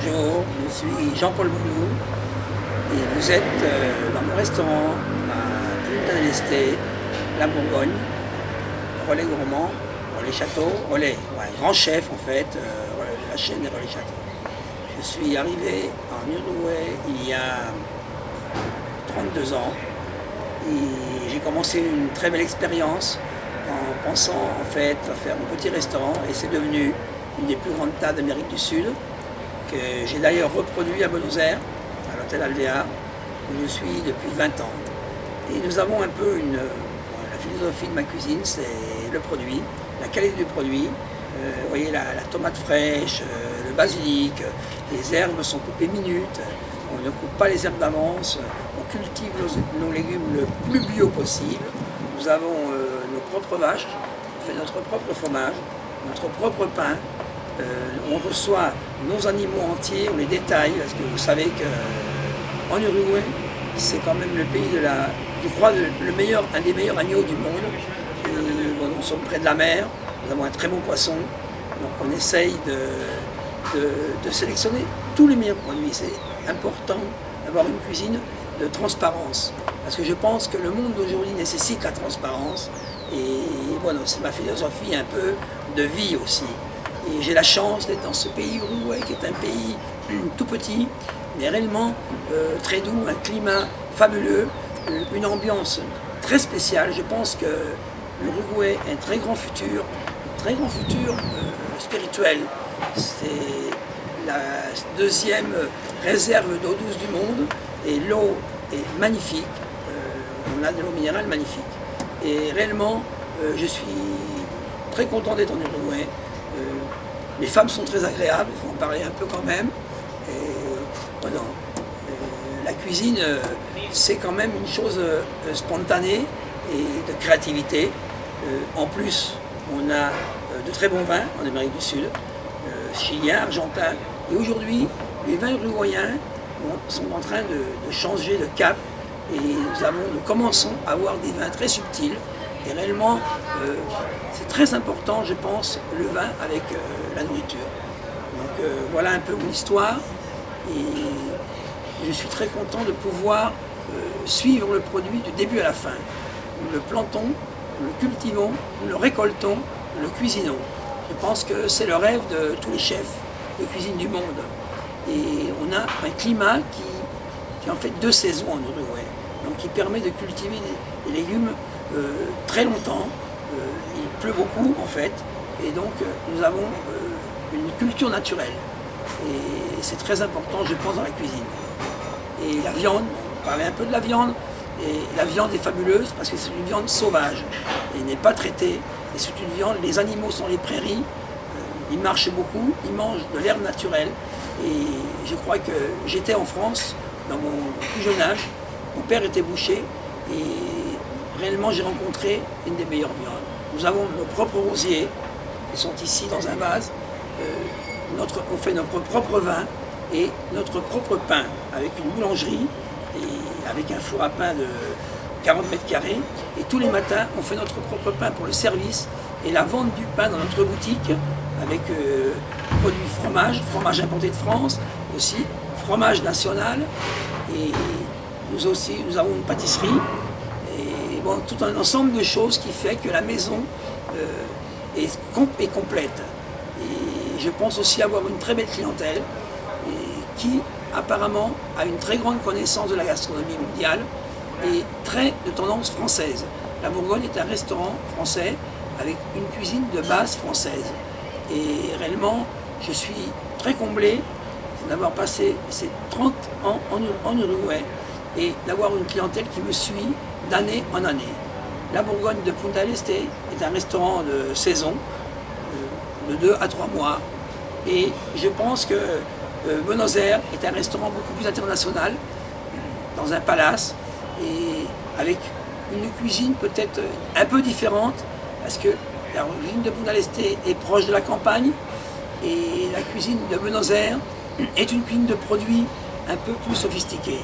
Bonjour, je suis Jean-Paul Boulou et vous êtes dans mon restaurant à Punta del Este, la Bourgogne, Relais Gourmand, Relais Château, Relais, ouais, grand chef en fait, de la chaîne des Relais Château. Je suis arrivé en Uruguay il y a 32 ans et j'ai commencé une très belle expérience en pensant en fait à faire mon petit restaurant et c'est devenu une des plus grandes tables d'Amérique du Sud que j'ai d'ailleurs reproduit à Buenos Aires, à l'hôtel Alvear, où je suis depuis 20 ans. Et nous avons un peu la philosophie de ma cuisine, c'est le produit, la qualité du produit. Vous voyez la tomate fraîche, le basilic, les herbes sont coupées minutes, on ne coupe pas les herbes d'avance, on cultive nos légumes le plus bio possible. Nous avons nos propres vaches, on fait notre propre fromage, notre propre pain. On reçoit nos animaux entiers, on les détaille, parce que vous savez qu'en Uruguay, c'est quand même le pays je crois, un des meilleurs agneaux du monde. Bon, nous sommes près de la mer, nous avons un très bon poisson, donc on essaye de sélectionner tous les meilleurs produits. C'est important d'avoir une cuisine de transparence, parce que je pense que le monde d'aujourd'hui nécessite la transparence, et voilà, c'est ma philosophie un peu de vie aussi. Et j'ai la chance d'être dans ce pays uruguay qui est un pays tout petit, mais réellement très doux, un climat fabuleux, une ambiance très spéciale. Je pense que l'Uruguay a un très grand futur spirituel. C'est la deuxième réserve d'eau douce du monde et l'eau est magnifique. On a de l'eau minérale magnifique. Et réellement, je suis très content d'être en Uruguay. Les femmes sont très agréables, il faut en parler un peu quand même. Et, voilà. La cuisine, c'est quand même une chose spontanée et de créativité. En plus, on a de très bons vins en Amérique du Sud, chiliens, argentins. Et aujourd'hui, les vins uruguayens sont en train de changer de cap. Et nous commençons à avoir des vins très subtils. Et réellement, c'est très important, je pense, le vin avec la nourriture. Donc voilà un peu mon histoire. Et je suis très content de pouvoir suivre le produit du début à la fin. Nous le plantons, nous le cultivons, nous le récoltons, nous le cuisinons. Je pense que c'est le rêve de tous les chefs de cuisine du monde. Et on a un climat qui est en fait 2 saisons en Uruguay. Donc qui permet de cultiver des légumes très longtemps. Il pleut beaucoup en fait. Et donc nous avons une culture naturelle. Et c'est très important, je pense, dans la cuisine. Et la viande, on parlait un peu de la viande. Et la viande est fabuleuse parce que c'est une viande sauvage. Elle n'est pas traitée. Et c'est une viande, les animaux sont les prairies. Ils marchent beaucoup, ils mangent de l'herbe naturelle. Et je crois que j'étais en France dans mon plus jeune âge. Mon père était boucher et réellement j'ai rencontré une des meilleures viandes. Nous avons nos propres rosiers qui sont ici dans un vase. On fait notre propre vin et notre propre pain avec une boulangerie et avec un four à pain de 40 mètres carrés. Et tous les matins, on fait notre propre pain pour le service et la vente du pain dans notre boutique avec produits fromage importé de France, aussi fromage national. Et nous avons une pâtisserie et bon, tout un ensemble de choses qui fait que la maison est complète. Et je pense aussi avoir une très belle clientèle et qui apparemment a une très grande connaissance de la gastronomie mondiale et très de tendance française. La Bourgogne est un restaurant français avec une cuisine de base française. Et réellement, je suis très comblé d'avoir passé ces 30 ans en Uruguay et d'avoir une clientèle qui me suit d'année en année. La Bourgogne de Punta del Este est un restaurant de saison, de 2 à 3 mois. Et je pense que Buenos Aires est un restaurant beaucoup plus international, dans un palace, et avec une cuisine peut-être un peu différente, parce que la cuisine de Punta del Este est proche de la campagne, et la cuisine de Buenos Aires est une cuisine de produits un peu plus sophistiquée.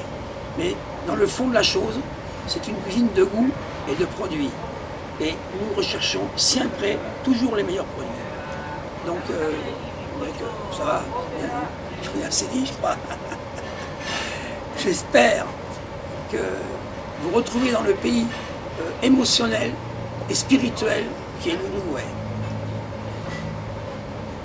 Mais dans le fond de la chose, c'est une cuisine de goût et de produits. Et nous recherchons siempre toujours les meilleurs produits. Donc, ça va. assez dit, je crois. J'espère que vous retrouvez dans le pays émotionnel et spirituel qui est l'Uruguay.